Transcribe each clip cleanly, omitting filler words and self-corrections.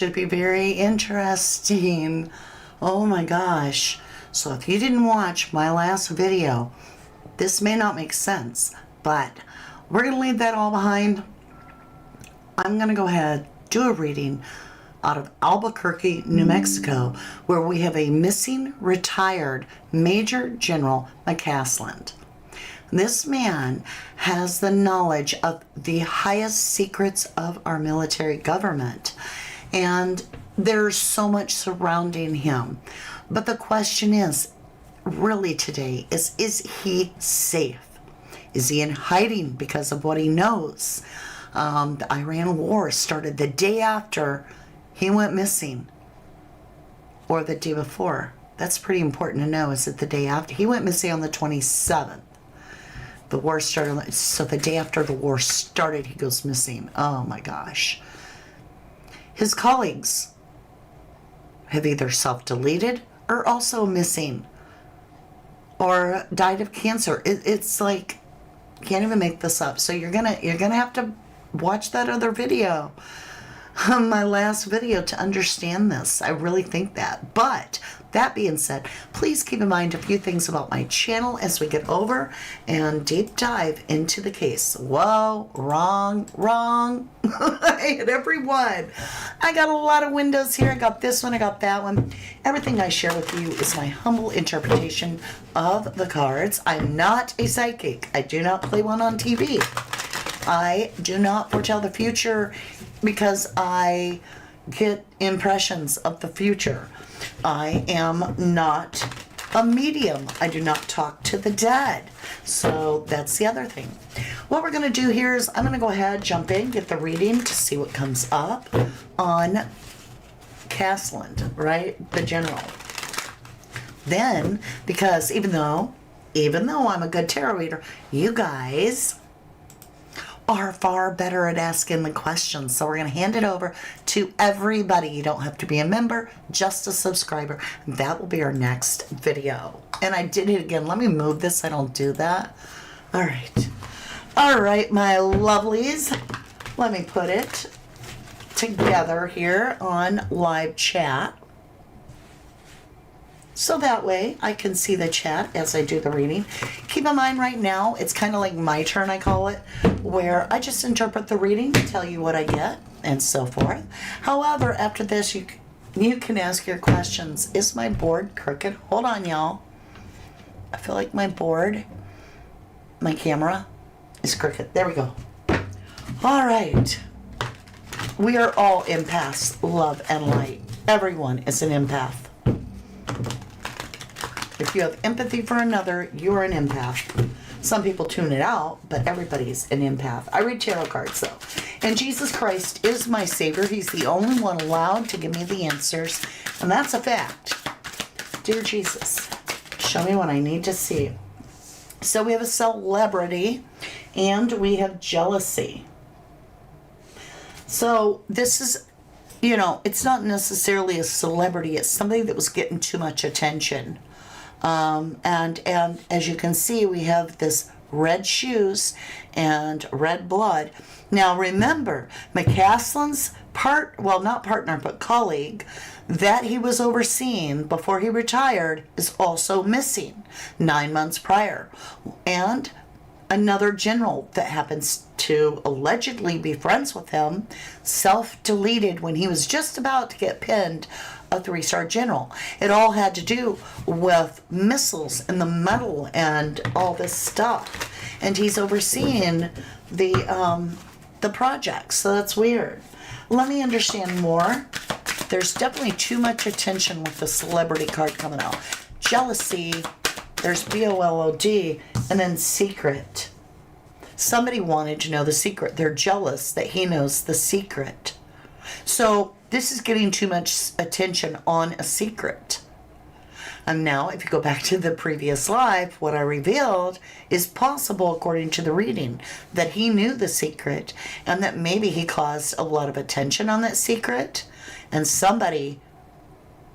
Should be very interesting. Oh my gosh. So if you didn't watch my last video, this may not make sense, but we're going to leave that all behind. I'm going to go ahead, do a reading out of Albuquerque, New Mexico, where we have a missing retired Major General McCasland. This man has the knowledge of the highest secrets of our military government, and there's so much surrounding him. But the question is, really today, is he safe? Is he in hiding because of what he knows? The Iran war started the day after he went missing, or the day before. That's pretty important to know. Is it the day after? He went missing on the 27th. The war started, so the day after the war started, he goes missing. Oh my gosh. His colleagues have either self-deleted or also missing or died of cancer. It's like, can't even make this up. So you're gonna have to watch that other video, my last video, to understand this. I really think that. But that being said, please keep in mind a few things about my channel as we get over and deep dive into the case. Whoa, wrong. I hit every one. I got a lot of windows here. I got this one, I got that one. Everything I share with you is my humble interpretation of the cards. I'm not a psychic. I do not play one on TV. I do not foretell the future because I get impressions of the future. I am not a medium. I do not talk to the dead. So that's the other thing. What we're going to do here is I'm going to go ahead, jump in, get the reading to see what comes up on Casland, right? The general. Then, because even though I'm a good tarot reader, you guys are far better at asking the questions. So we're going to hand it over to everybody. You don't have to be a member, just a subscriber. That will be our next video. And I did it again. Let me move this. I don't do that. All right. All right, my lovelies. Let me put it together here on live chat. So that way I can see the chat as I do the reading. Keep in mind right now, it's kind of like my turn, I call it, where I just interpret the reading, tell you what I get, and so forth. However, after this, you can ask your questions. Is my board crooked? Hold on, y'all. I feel like my board, my camera is crooked. There we go. All right. We are all empaths, love and light. Everyone is an empath. If you have empathy for another, you're an empath. Some people tune it out, but everybody's an empath. I read tarot cards, though. And Jesus Christ is my Savior. He's the only one allowed to give me the answers. And that's a fact. Dear Jesus, show me what I need to see. So we have a celebrity, and we have jealousy. So this is, you know, it's not necessarily a celebrity. It's somebody that was getting too much attention. And as you can see, we have this red shoes and red blood. Now remember, McCasland's not partner, but colleague that he was overseeing before he retired is also missing 9 months prior. And another general that happens to allegedly be friends with him self-deleted when he was just about to get pinned a 3-star general. It all had to do with missiles and the metal and all this stuff. And he's overseeing the project, so that's weird. Let me understand more. There's definitely too much attention with the celebrity card coming out. Jealousy, there's B-O-L-O-D, and then secret. Somebody wanted to know the secret. They're jealous that he knows the secret. So this is getting too much attention on a secret. And now, if you go back to the previous live, what I revealed is possible, according to the reading, that he knew the secret and that maybe he caused a lot of attention on that secret, and somebody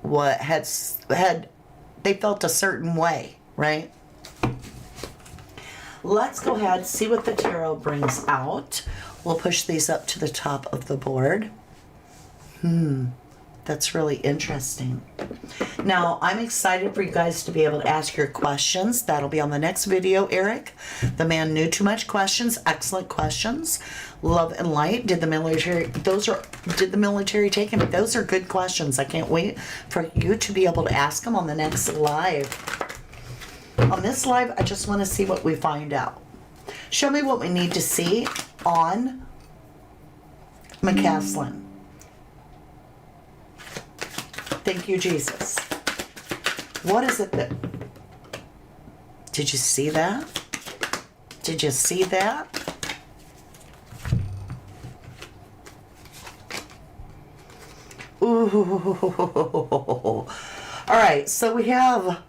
they felt a certain way, right? Let's go ahead and see what the tarot brings out. We'll push these up to the top of the board. That's really interesting. Now, I'm excited for you guys to be able to ask your questions. That'll be on the next video, Eric. The man knew too much questions. Excellent questions. Love and light. Did the military take him? Those are good questions. I can't wait for you to be able to ask them on the next live. On this live, I just want to see what we find out. Show me what we need to see on McCasland. Thank you, Jesus. What is it that... Did you see that? Did you see that? Ooh. All right, so we have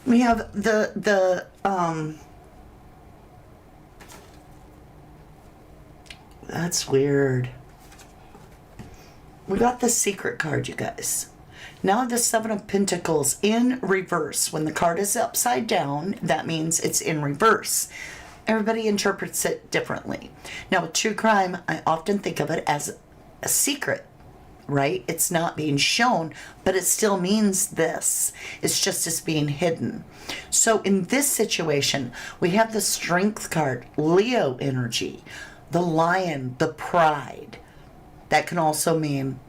the that's weird. We got the secret card, you guys. Now the Seven of Pentacles in reverse. When the card is upside down, that means it's in reverse. Everybody interprets it differently. Now with true crime, I often think of it as a secret, right? It's not being shown, but it still means this. It's just as being hidden. So in this situation, we have the Strength card, Leo energy, the Lion, the Pride. That can also mean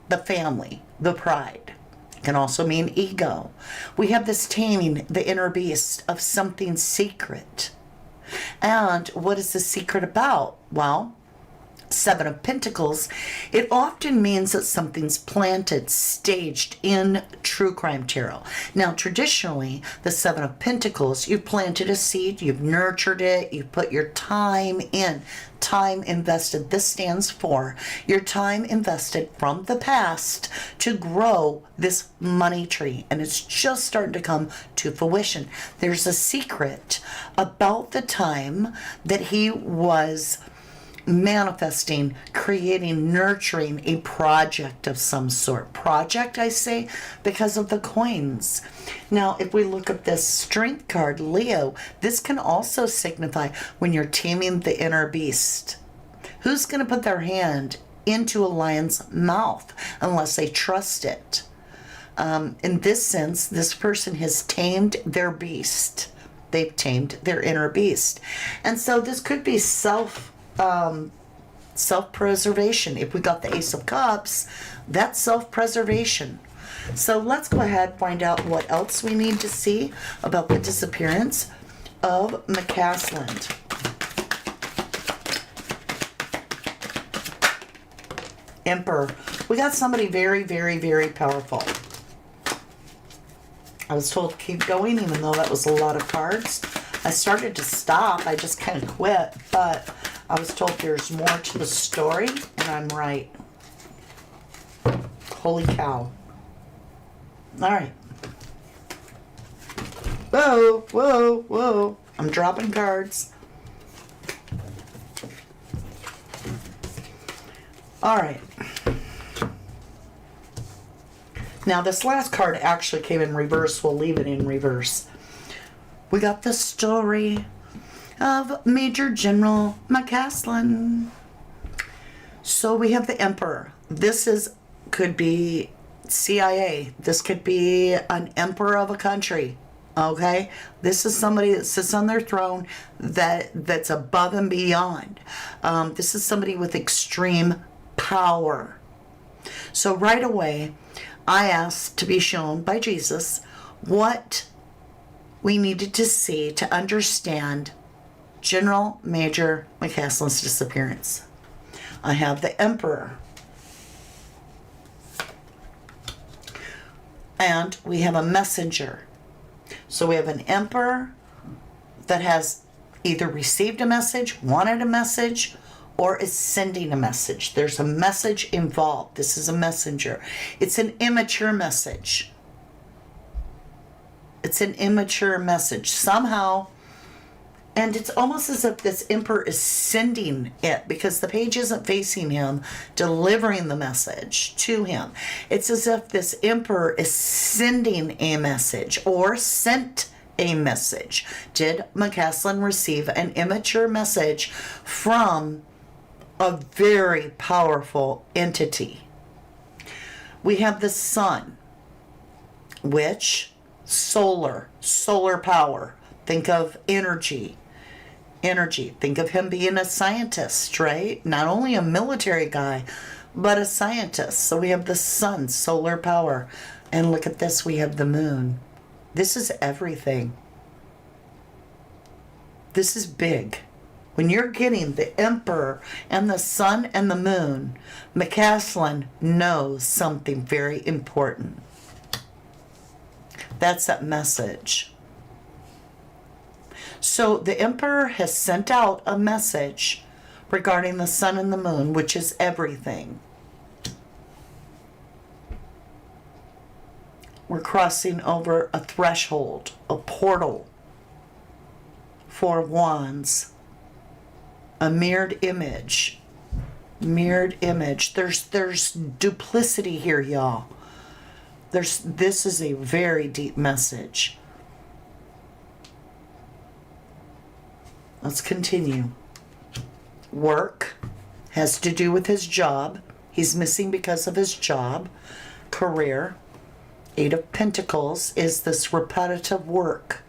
the family, the pride. It can also mean ego. We have this taming, the inner beast of something secret. And what is the secret about? Well, Seven of Pentacles, it often means that something's planted, staged in true crime tarot. Now, traditionally, the Seven of Pentacles, you've planted a seed, you've nurtured it, you've put your time in. Time invested. This stands for your time invested from the past to grow this money tree. And it's just starting to come to fruition. There's a secret about the time that he was manifesting, creating, nurturing a project of some sort. Project, I say, because of the coins. Now, if we look at this Strength card, Leo, this can also signify when you're taming the inner beast. Who's going to put their hand into a lion's mouth unless they trust it? In this sense, this person has tamed their beast. They've tamed their inner beast. And so this could be self-preservation. If we got the Ace of Cups, that's self-preservation. So let's go ahead and find out what else we need to see about the disappearance of McCasland. Emperor. We got somebody very, very, very powerful. I was told to keep going even though that was a lot of cards. I started to stop. I just kind of quit, but I was told there's more to the story, and I'm right. Holy cow. All right. Whoa, whoa, whoa. I'm dropping cards. All right. Now, this last card actually came in reverse. We'll leave it in reverse. We got the story of Major General McCasland. So we have the Emperor. This could be CIA. This could be an emperor of a country. Okay? This is somebody that sits on their throne that's above and beyond. This is somebody with extreme power. So right away, I asked to be shown by Jesus what we needed to see to understand General Major McCasland's disappearance. I have the Emperor. And we have a messenger. So we have an Emperor that has either received a message, wanted a message, or is sending a message. There's a message involved. This is a messenger. It's an immature message. It's an immature message. Somehow, and it's almost as if this Emperor is sending it because the page isn't facing him, delivering the message to him. It's as if this Emperor is sending a message or sent a message. Did McCasland receive an immature message from a very powerful entity. We have the sun, which solar power. Think of energy. Think of him being a scientist, right? Not only a military guy, but a scientist. So we have the sun, solar power. And look at this, we have the moon. This is everything. This is big. When you're getting the emperor and the sun and the moon, McCasland knows something very important. That's that message. So the emperor has sent out a message regarding the sun and the moon, which is everything. We're crossing over a threshold, a portal. Four of Wands. A mirrored image. Mirrored image. There's duplicity here, y'all. This is a very deep message. Let's continue. Work has to do with his job. He's missing because of his job. Career. Eight of Pentacles is this repetitive work.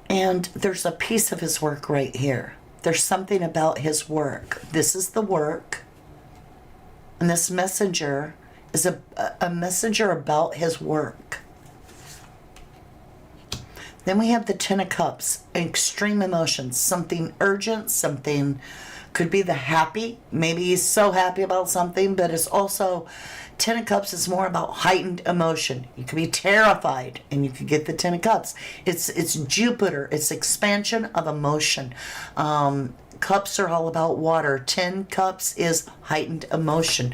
And there's a piece of his work right here. There's something about his work. This is the work. And this messenger is a messenger about his work. Then we have the Ten of Cups, extreme emotions, something urgent, something could be the happy. Maybe he's so happy about something, but it's also, Ten of Cups is more about heightened emotion. You could be terrified and you could get the Ten of Cups. It's Jupiter, it's expansion of emotion. Cups are all about water. 10 cups is heightened emotion.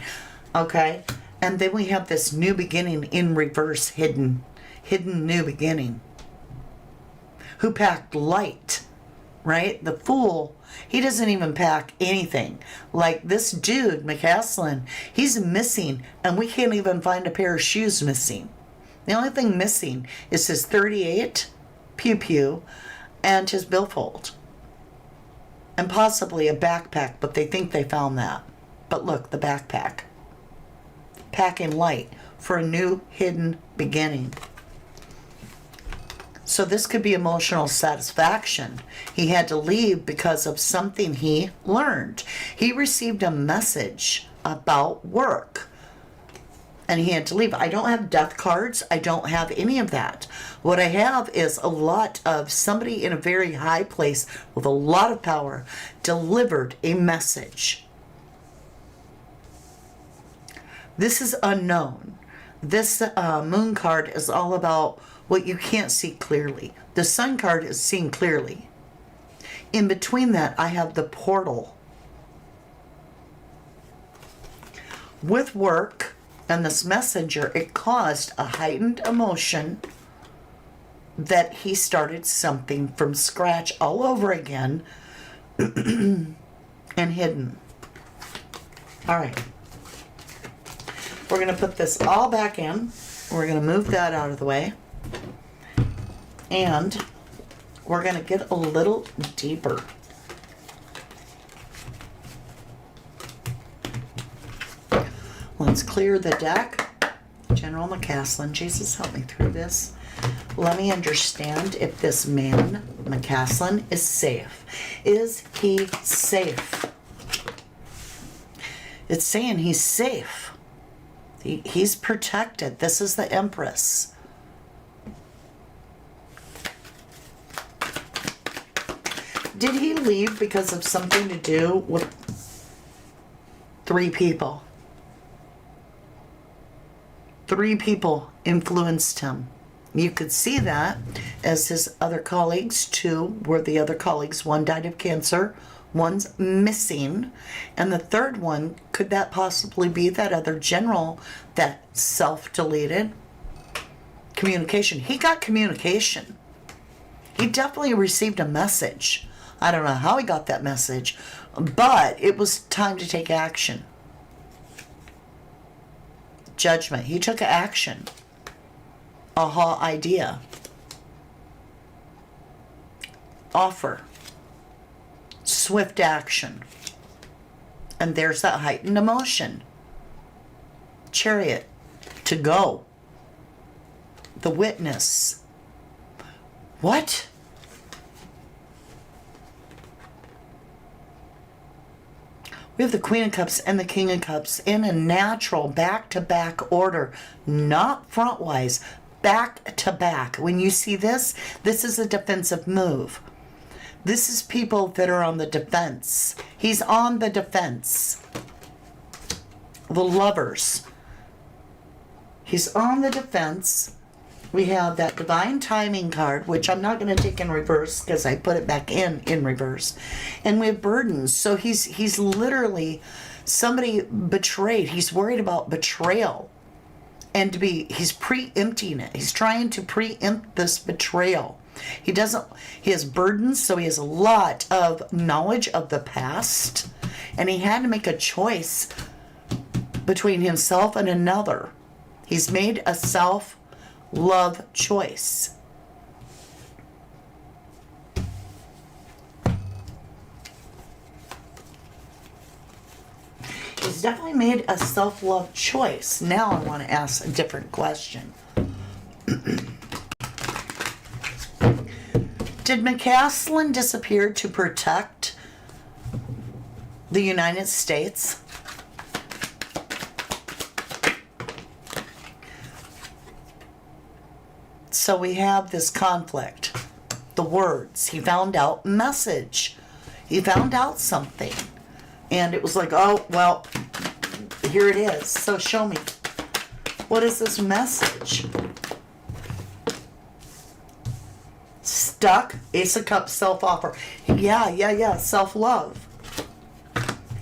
Okay? And then we have this new beginning in reverse, hidden new beginning. Who packed light, right? The Fool, he doesn't even pack anything. Like this dude, McCasland, he's missing, and we can't even find a pair of shoes missing. The only thing missing is his 38 pew pew and his billfold. And possibly a backpack, but they think they found that. But look, the backpack. Packing light for a new hidden beginning. So this could be emotional satisfaction. He had to leave because of something he learned. He received a message about work and he had to leave. I don't have death cards. I don't have any of that. What I have is a lot of somebody in a very high place with a lot of power delivered a message. This is unknown. This moon card is all about what you can't see clearly. The sun card is seen clearly. In between that, I have the portal. With work and this messenger, it caused a heightened emotion that he started something from scratch all over again and hidden. All right. We're going to put this all back in. We're going to move that out of the way. And we're going to get a little deeper. Let's clear the deck. General McCasland, Jesus, help me through this. Let me understand if this man, McCasland, is safe. Is he safe? It's saying he's safe. He's protected. This is the Empress. Did he leave because of something to do with 3 people? 3 people influenced him. You could see that as his other colleagues. 2 were the other colleagues. 1 died of cancer. 1's missing. And the 3rd one, could that possibly be that other general that self-deleted? Communication. He got communication. He definitely received a message. I don't know how he got that message, but it was time to take action. Judgment. He took action. aha idea. Offer. Swift action. And there's that heightened emotion. Chariot. To go. The witness. What? We have the Queen of Cups and the King of Cups in a natural back-to-back order, not frontwise, back-to-back. When you see this, this is a defensive move. This is people that are on the defense. He's on the defense. The Lovers. He's on the defense. We have that divine timing card, which I'm not going to take in reverse because I put it back in reverse. And we have burdens. So he's literally somebody betrayed. He's worried about betrayal. And he's preempting it. He's trying to preempt this betrayal. He has burdens, so he has a lot of knowledge of the past. And he had to make a choice between himself and another. He's made a self-love choice. He's definitely made a self-love choice. Now I want to ask a different question. Did McCasland disappear to protect the United States? So we have this conflict. The words. He found out message. He found out something. And it was like, oh, well, here it is. So show me. What is this message? Stuck. Ace of Cups, self-offer. Yeah. Self-love.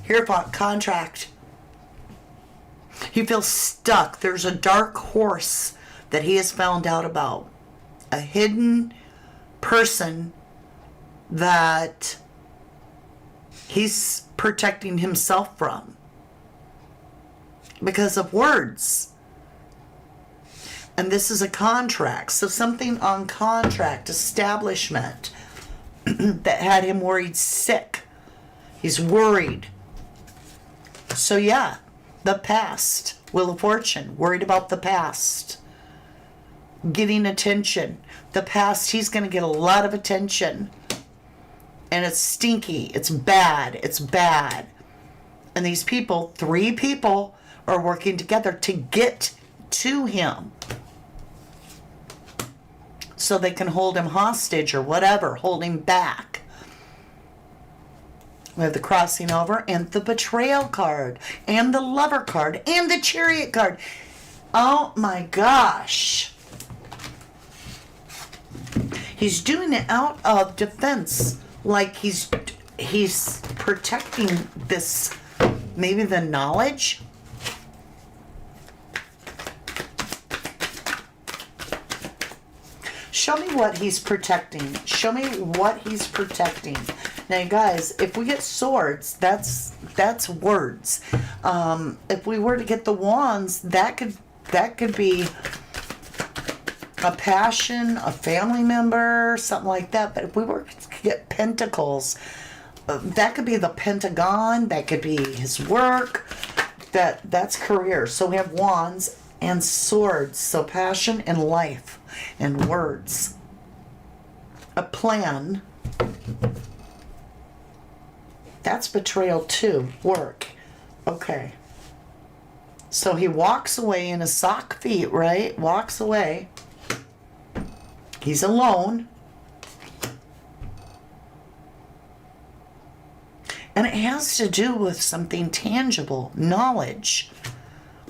Here, contract. He feels stuck. There's a dark horse that he has found out about. A hidden person that he's protecting himself from because of words. And this is a contract. So something on contract, establishment that had him worried sick. He's worried. So yeah, the past. Wheel of Fortune. Worried about the past. Getting attention. The past, he's going to get a lot of attention. And it's stinky. It's bad. It's bad. And these people, 3 people, are working together to get to him. So they can hold him hostage or whatever. Hold him back. We have the crossing over and the betrayal card. And the lover card. And the chariot card. Oh my gosh. He's doing it out of defense, like he's protecting this, maybe the knowledge. Show me what he's protecting. Show me what he's protecting. Now, you guys, if we get swords, that's words. If we were to get the wands, that could be a passion, a family member, something like that. But if we were to get pentacles, that could be the Pentagon, that could be his work, that's career. So we have wands and swords, so passion and life and words. A plan, that's betrayal too, work. Okay. So he walks away in his sock feet, right? Walks away. He's alone. And it has to do with something tangible. Knowledge.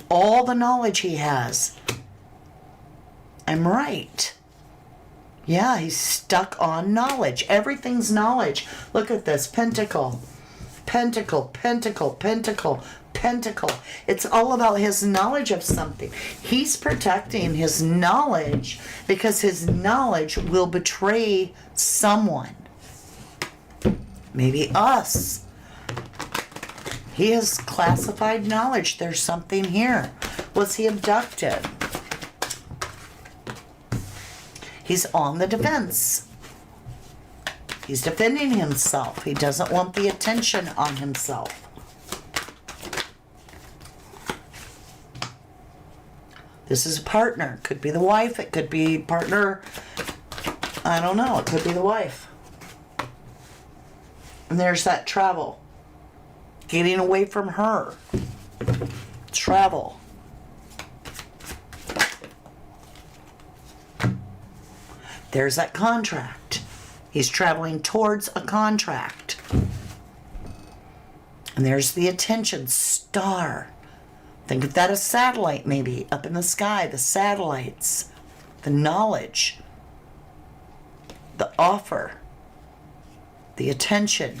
All the knowledge he has. I'm right. Yeah, he's stuck on knowledge. Everything's knowledge. Look at this. Pentacle. Pentacle. Pentacle. Pentacle. Pentacle. It's all about his knowledge of something. He's protecting his knowledge because his knowledge will betray someone. Maybe us. He has classified knowledge. There's something here. Was he abducted? He's on the defense. He's defending himself. He doesn't want the attention on himself. This is a partner. Could be the wife. It could be partner. I don't know. It could be the wife. And there's that travel. Getting away from her. Travel. There's that contract. He's traveling towards a contract. And there's the attention star. Think of that as satellite, maybe, up in the sky, the satellites, the knowledge, the offer, the attention,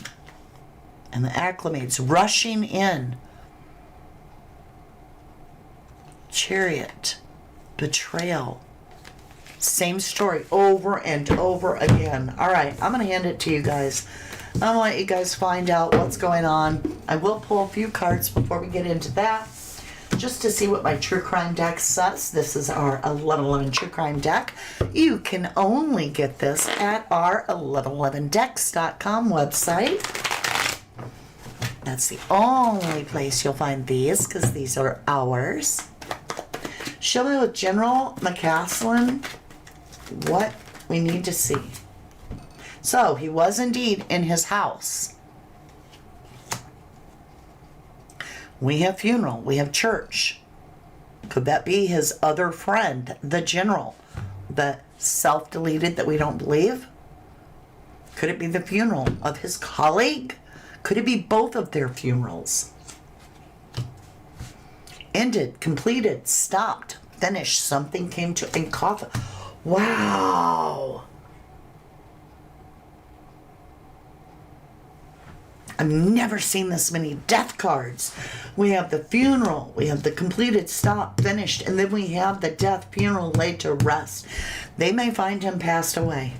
and the acclimates rushing in. Chariot, betrayal. Same story over and over again. All right, I'm going to hand it to you guys. I'm going to let you guys find out what's going on. I will pull a few cards before we get into that, just to see what my true crime deck says. This is our 1111 true crime deck. You can only get this at our 1111decks.com website. That's the only place you'll find these, because these are ours. Show me with General McCasland what we need to see. So he was indeed in his house. We have funeral. We have church. Could that be his other friend, the general, that self-deleted that we don't believe? Could it be the funeral of his colleague? Could it be both of their funerals? Ended, completed, stopped, finished, something came to in coffin. Wow. I've never seen this many death cards. We have the funeral, we have the completed, stop, finished, and then we have the death, funeral, laid to rest. They may find him passed away.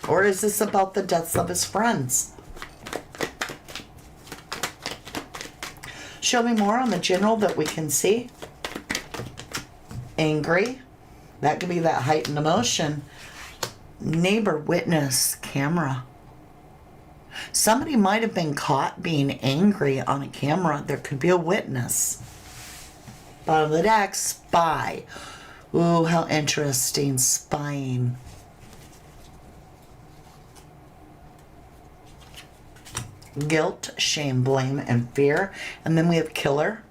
Or is this about the deaths of his friends? Show me more on the general that we can see. Angry. That could be that heightened emotion. Neighbor, witness, camera. Somebody might have been caught being angry on a camera. There could be a witness. Bottom of the deck, spy. Ooh, how interesting. Spying. Guilt, shame, blame, and fear. And then we have killer.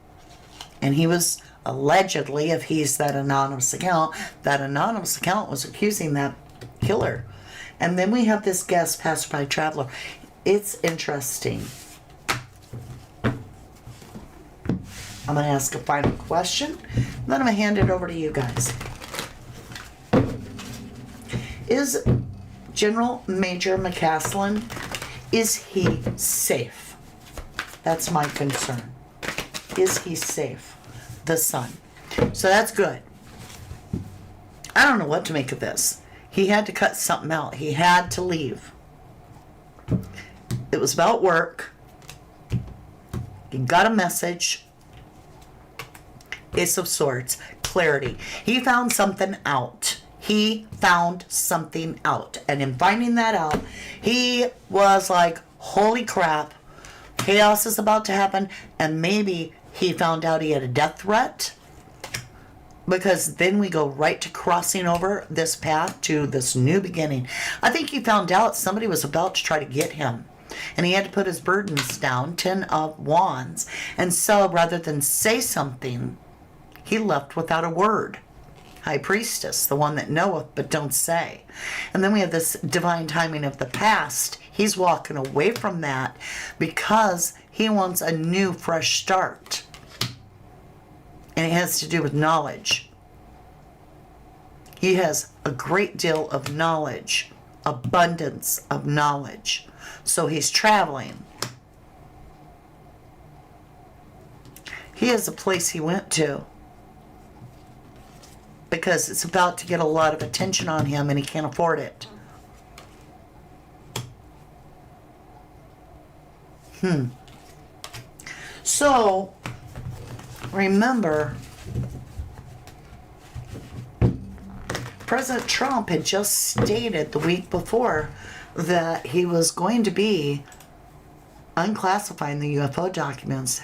And he was allegedly, if he's that anonymous account was accusing that killer. And then we have this guest, passerby, traveler. It's interesting. I'm going to ask a final question. Then I'm going to hand it over to you guys. Is General Major McCasland, is he safe? That's my concern. Is he safe? The son. So that's good. I don't know what to make of this. He had to cut something out. He had to leave. It was about work. He got a message. Ace of Swords. Clarity. He found something out. He found something out. And in finding that out, he was like, holy crap, chaos is about to happen. And maybe he found out he had a death threat. Because then we go right to crossing over this path to this new beginning. I think he found out somebody was about to try to get him. And he had to put his burdens down, 10 of Wands. And so rather than say something, he left without a word. High Priestess, the one that knoweth but don't say. And then we have this divine timing of the past. He's walking away from that because he wants a new, fresh start. And it has to do with knowledge. He has a great deal of knowledge, abundance of knowledge. So he's traveling. He has a place he went to because it's about to get a lot of attention on him and he can't afford it. So remember, President Trump had just stated the week before that he was going to be unclassifying the UFO documents.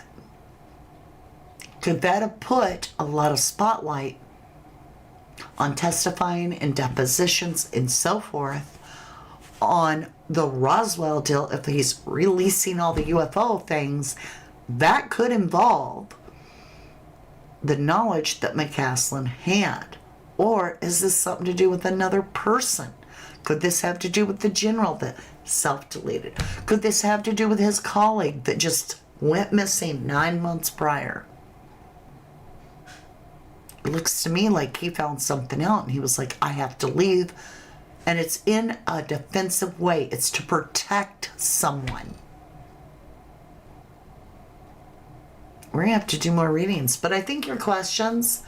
Could that have put a lot of spotlight on testifying and depositions and so forth on the Roswell deal? If he's releasing all the UFO things, that could involve the knowledge that McCasland had. Or is this something to do with another person? Could this have to do with the general that self-deleted? Could this have to do with his colleague that just went missing 9 months prior? It looks to me like he found something out and he was like, I have to leave. And it's in a defensive way. It's to protect someone. We're going to have to do more readings. But I think your questions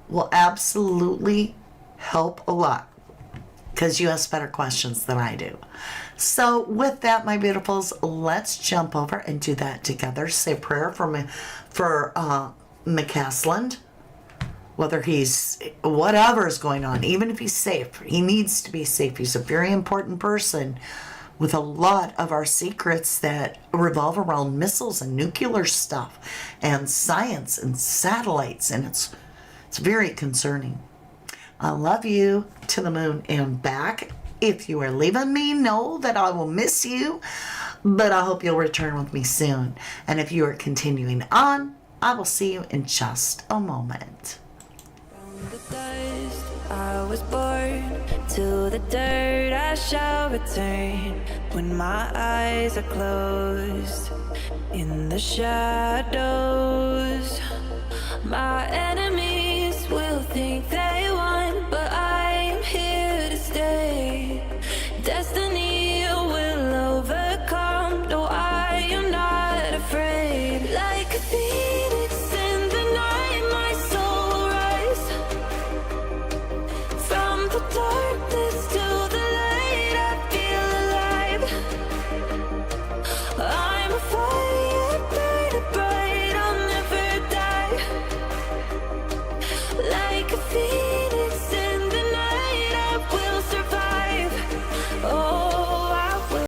will absolutely help a lot, because you ask better questions than I do. So with that, my beautifuls, let's jump over and do that together. Say a prayer for McCasland. Whether he's, whatever is going on, even if he's safe, he needs to be safe. He's a very important person with a lot of our secrets that revolve around missiles and nuclear stuff and science and satellites, and it's very concerning. I love you to the moon and back. If you are leaving me, know that I will miss you, but I hope you'll return with me soon. And if you are continuing on, I will see you in just a moment. From the dust I was born, to the dirt I shall return. When my eyes are closed, in the shadows, my enemies will think they